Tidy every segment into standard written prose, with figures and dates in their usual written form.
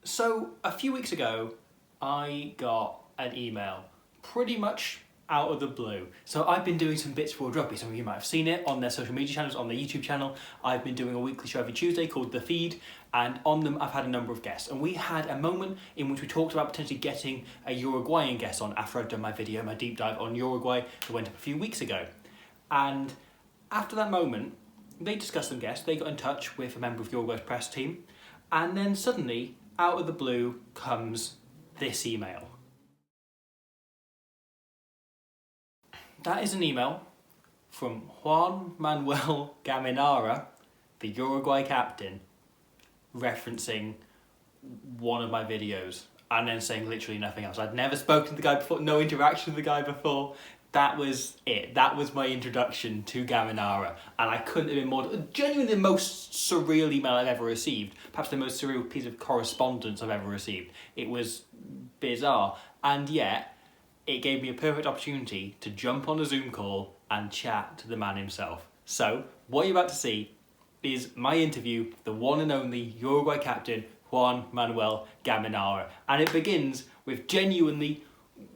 So a few weeks ago, I got an email pretty much out of the blue. So I've been doing some bits for World Rugby. Some of you might have seen it on their social media channels, on their YouTube channel. I've been doing a weekly show every Tuesday called The Feed, and on them I've had a number of guests. And we had a moment in which we talked about potentially getting a Uruguayan guest on after I'd done my video, my deep dive on Uruguay that went up a few weeks ago. And after that moment, they discussed some guests. They got in touch with a member of Uruguay's press team, and then suddenly, out of the blue, comes this email. That is an email from Juan Manuel Gaminara, the Uruguay captain, referencing one of my videos and then saying literally nothing else. I'd never spoken to the guy before, no interaction with the guy before. That was it. That was my introduction to Gaminara, and I couldn't have been more... Genuinely the most surreal email I've ever received. Perhaps the most surreal piece of correspondence I've ever received. It was bizarre, and yet it gave me a perfect opportunity to jump on a Zoom call and chat to the man himself. So, what you're about to see is my interview with the one and only Uruguay captain, Juan Manuel Gaminara. And it begins with genuinely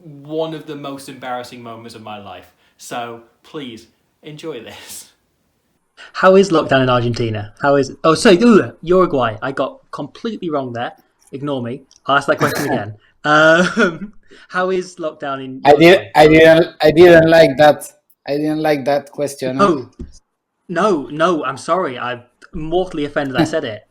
one of the most embarrassing moments of my life. So, please, enjoy this. How is lockdown in Argentina? How is it? Oh, sorry, Uruguay. I got completely wrong there. Ignore me. I'll ask that question again. How is lockdown in Uruguay? I didn't like that. I didn't like that question. Oh, no, I'm sorry. I'm mortally offended I said it.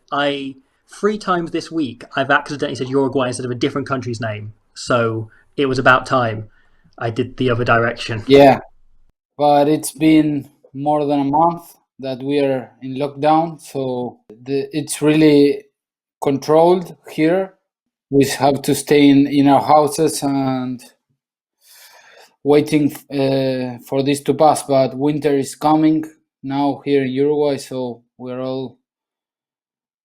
3 times this week, I've accidentally said Uruguay instead of a different country's name. So it was about time I did the other direction. Yeah, but it's been more than a month that we are in lockdown, so it's really controlled here. We have to stay in our houses and waiting for this to pass, but winter is coming now here in Uruguay, so we're all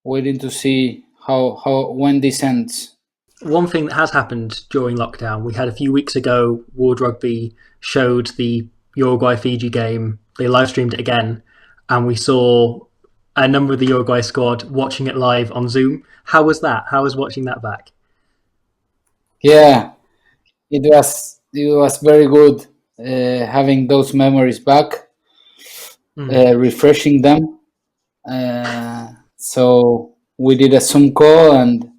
waiting to see how when this ends. One thing that has happened during lockdown, we had a few weeks ago, World Rugby showed the Uruguay-Fiji game. They live streamed it again, and we saw a number of the Uruguay squad watching it live on Zoom. How was that? How was watching that back? Yeah, it was very good having those memories back, refreshing them. So we did a Zoom call, and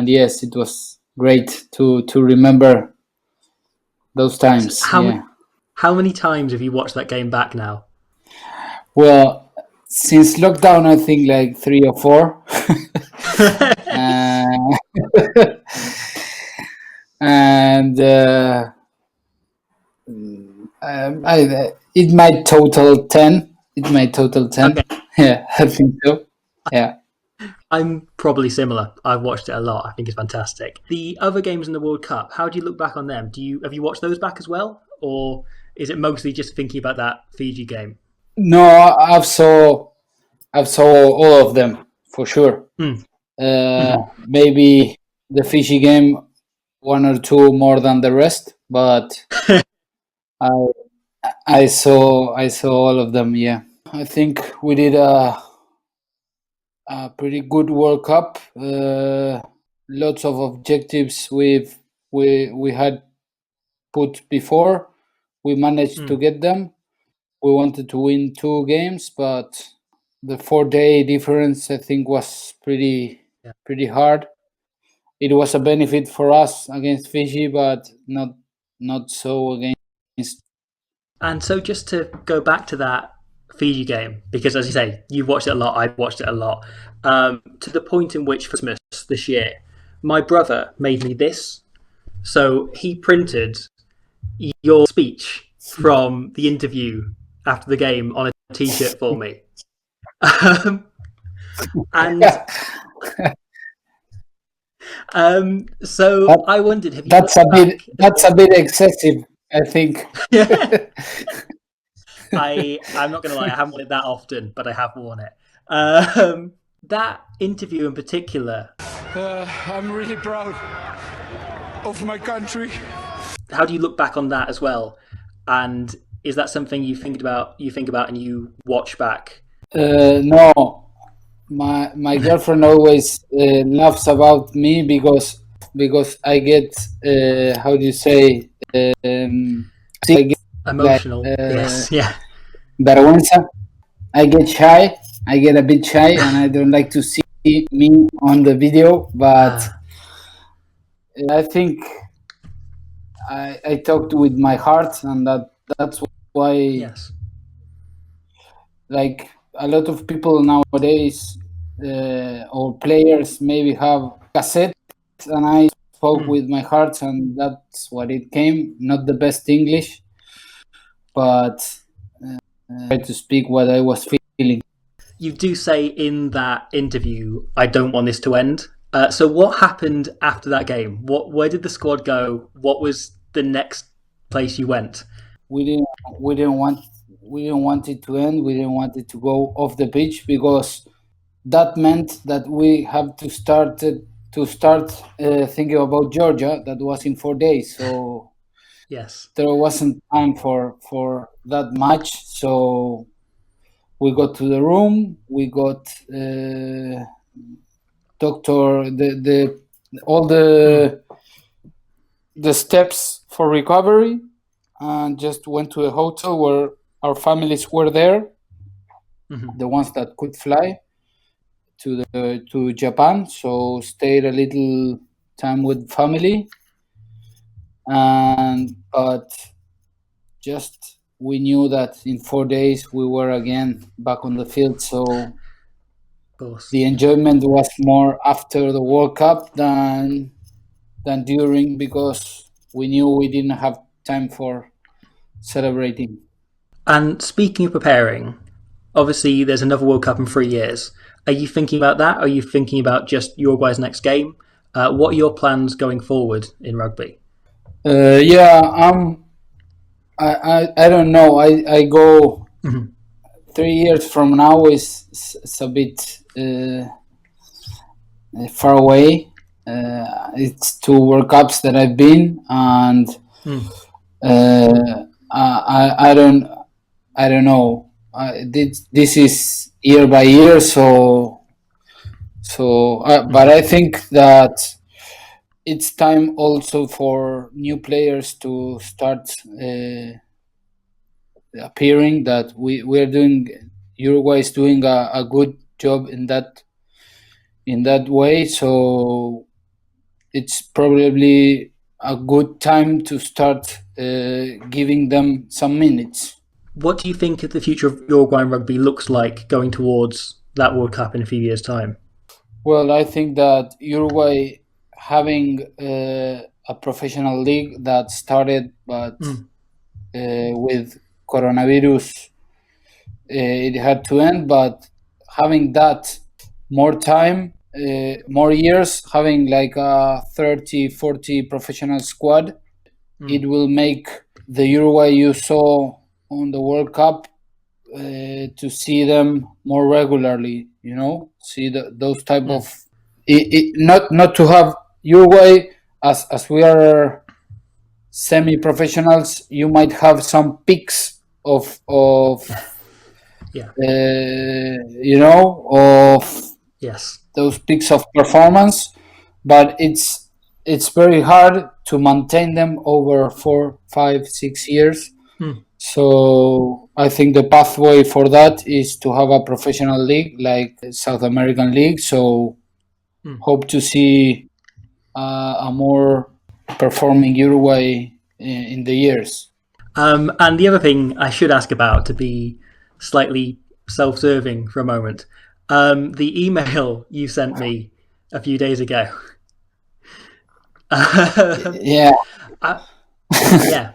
yes, it was great to remember those times. How many times have you watched that game back now? Well, since lockdown, I think like 3 or 4. And it might total 10. Okay. Yeah, I think so. Yeah. I'm probably similar. I've watched it a lot. I think it's fantastic. The other games in the World Cup, how do you look back on them? Have you watched those back as well? Or is it mostly just thinking about that Fiji game? No, I've saw all of them for sure. Maybe the Fiji game 1 or 2 more than the rest, but I saw all of them. Yeah, I think we did a pretty good World Cup. Lots of objectives we had put before. We managed to get them. We wanted to win 2 games, but the 4-day difference, I think, was pretty hard. It was a benefit for us against Fiji, but not so against. And so just to go back to that Fiji game, because as you say, you've watched it a lot, I've watched it a lot, to the point in which for Christmas this year, my brother made me this. So he printed your speech from the interview after the game on a t-shirt for me. So I wondered, have you... That's a bit excessive, I think. I'm not going to lie, I haven't worn it that often, but I have worn it. That interview in particular... I'm really proud of my country. How do you look back on that as well? And is that something you think about and you watch back? No, my girlfriend always laughs about me because I get how do you say I get like Emotional. Yes. Yeah. vergüenza. I get shy. I get a bit shy, and I don't like to see me on the video. But I think I talked with my heart, and that's why. Yes. Like a lot of people nowadays or players maybe have cassettes, and I spoke with my heart, and that's what it came. Not the best English, but try to speak what I was feeling. You do say in that interview, "I don't want this to end." So what happened after that game? Where did the squad go? What was the next place you went? We didn't want it to end. We didn't want it to go off the pitch because that meant that we have to start thinking about Georgia. That was in 4 days, so Yes. there wasn't time for that match. So we got to the room. We got doctor the all the steps for recovery, and just went to a hotel where our families were there, the ones that could fly to Japan. So stayed a little time with family, but just we knew that in 4 days we were again back on the field. So the enjoyment was more after the World Cup than during, because we knew we didn't have time for celebrating. And speaking of preparing, obviously there's another World Cup in 3 years. Are you thinking about that? Are you thinking about just Uruguay's next game? What are your plans going forward in rugby? I don't know. I go 3 years from now is a bit far away. It's 2 World Cups that I've been, and I don't know. This is year by year, but I think that it's time also for new players to start appearing. That we are doing. Uruguay is doing a good job in that way. So it's probably a good time to start giving them some minutes. What do you think the future of Uruguayan rugby looks like going towards that World Cup in a few years' time? Well, I think that Uruguay having a professional league that started, but with coronavirus, it had to end. But having that more time, more years, having like a 30-40 professional squad, it will make the Uruguay you saw on the World Cup to see them more regularly. See those type of not to have Uruguay as we are semi-professionals. You might have some peaks of yes, those peaks of performance, but it's very hard to maintain them over 4, 5, 6 years. So I think the pathway for that is to have a professional league like South American League. So hope to see a more performing Uruguay in the years. And the other thing I should ask about, to be slightly self-serving for a moment, the email you sent me a few days ago. Yeah. Yeah.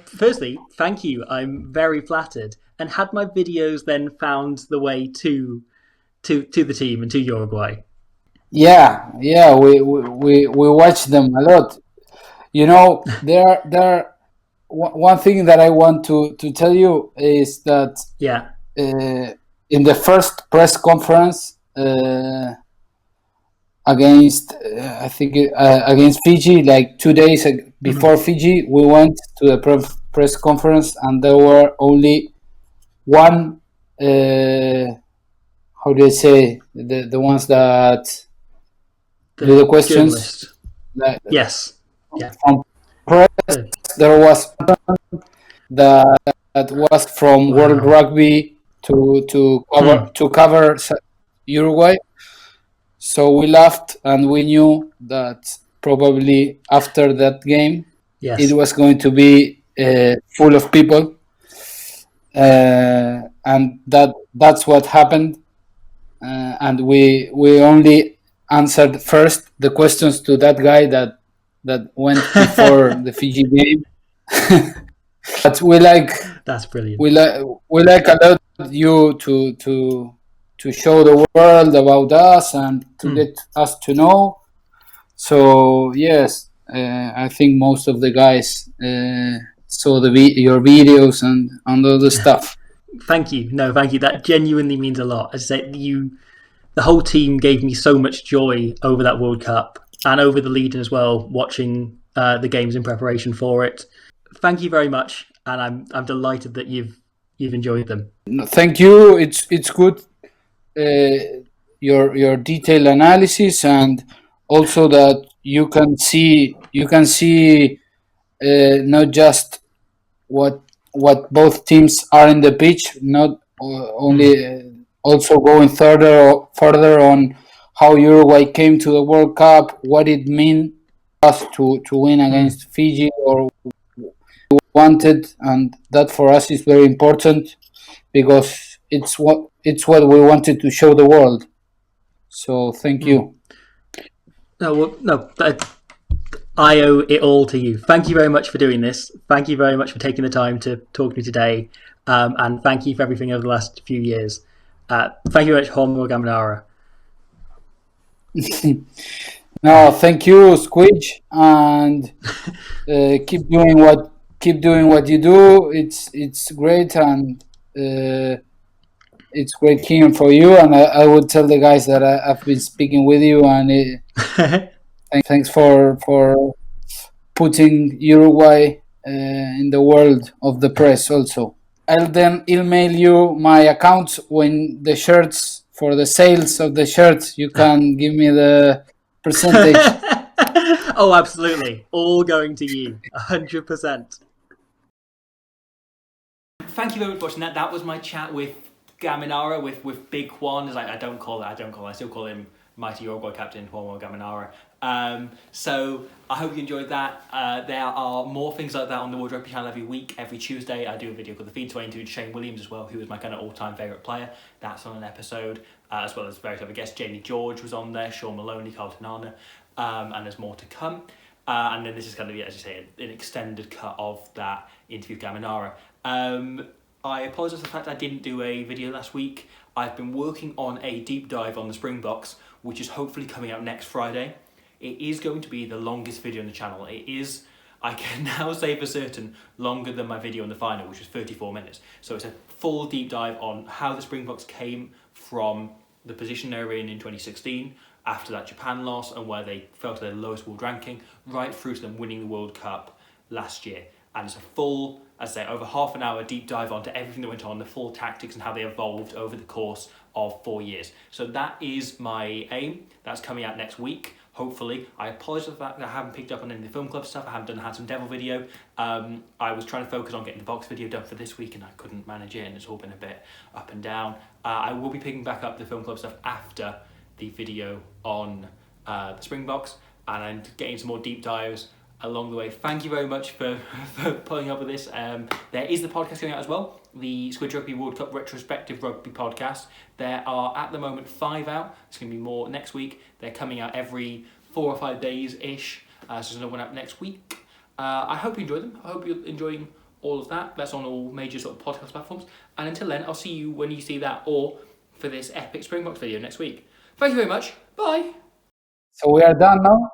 Firstly, thank you. I'm very flattered. And had my videos then found the way to the team and to Uruguay? Yeah. We watch them a lot. There. One thing that I want to tell you is that in the first press conference against I think against Fiji, like 2 days before Fiji, we went to the press conference, and there were only one how do I say, the ones that do the questions. Journalist. Yes. Yeah. From press, there was that was from World Rugby to cover Uruguay. So we laughed, and we knew that probably after that game, it was going to be full of people, and that's what happened. And we only answered first the questions to that guy that went before the Fiji game. But we like That's brilliant. We like a lot you to show the world about us and to get us to know. So yes, I think most of the guys saw your videos and all the stuff. Thank you. No, thank you. That genuinely means a lot. As I say, the whole team gave me so much joy over that World Cup and over the lead as well, watching the games in preparation for it. Thank you very much, and I'm delighted that you've enjoyed them. No, thank you. It's good your detailed analysis, and also that you can see not just what both teams are in the pitch, not only also going further on how Uruguay came to the World Cup, what it means us to win against Fiji or wanted, and that for us is very important because it's what we wanted to show the world. So thank you. I owe it all to you. Thank you very much for doing this. Thank you very much for taking the time to talk to me today, and thank you for everything over the last few years. Thank you very much, Juan Manuel Gaminara. No, thank you, Squidge, and keep doing what you do. It's great, and it's great hearing for you. And I would tell the guys that I've been speaking with you, and thanks for putting Uruguay in the world of the press. Also, I'll then email you my account when the shirts, for the sales of the shirts, you can give me the percentage. Oh, absolutely. All going to you. 100%. Thank you very much for watching that. That was my chat with Gaminara, with Big Juan. I still call him Mighty Uruguay Captain Juan Manuel Gaminara. So I hope you enjoyed that. There are more things like that on the World Rugby channel every week. Every Tuesday I do a video called The Feed 22 to Shane Williams as well, who is my kind of all-time favourite player. That's on an episode, as well as various other guests. Jamie George was on there, Sean Maloney, Carl Tanana, and there's more to come. And then this is kind of, as you say, an extended cut of that interview with Gaminara. I apologise for the fact I didn't do a video last week. I've been working on a deep dive on the Springboks, which is hopefully coming out next Friday. It is going to be the longest video on the channel. It is, I can now say for certain, longer than my video on the final, which was 34 minutes. So it's a full deep dive on how the Springboks came from the position they were in 2016, after that Japan loss, and where they fell to their lowest world ranking, right through to them winning the World Cup last year. And it's a full, as I say, over half an hour deep dive onto everything that went on, the full tactics and how they evolved over the course of 4 years. So that is my aim. That's coming out next week, hopefully. I apologise for the fact that I haven't picked up on any of the film club stuff. I haven't done the Handsome Devil video. I was trying to focus on getting the box video done for this week, and I couldn't manage it, and it's all been a bit up and down. I will be picking back up the film club stuff after the video on the Springboks, and I'm getting some more deep dives along the way. Thank you very much for pulling up with this. There is the podcast going out as well, the Squidge Rugby World Cup Retrospective Rugby Podcast. There are at the moment 5 out. There's going to be more next week. They're coming out every 4 or 5 days-ish. So there's another one out next week. I hope you enjoy them. I hope you're enjoying all of that. That's on all major sort of podcast platforms. And until then, I'll see you when you see that, or for this epic Springboks video next week. Thank you very much. Bye. So we are done now.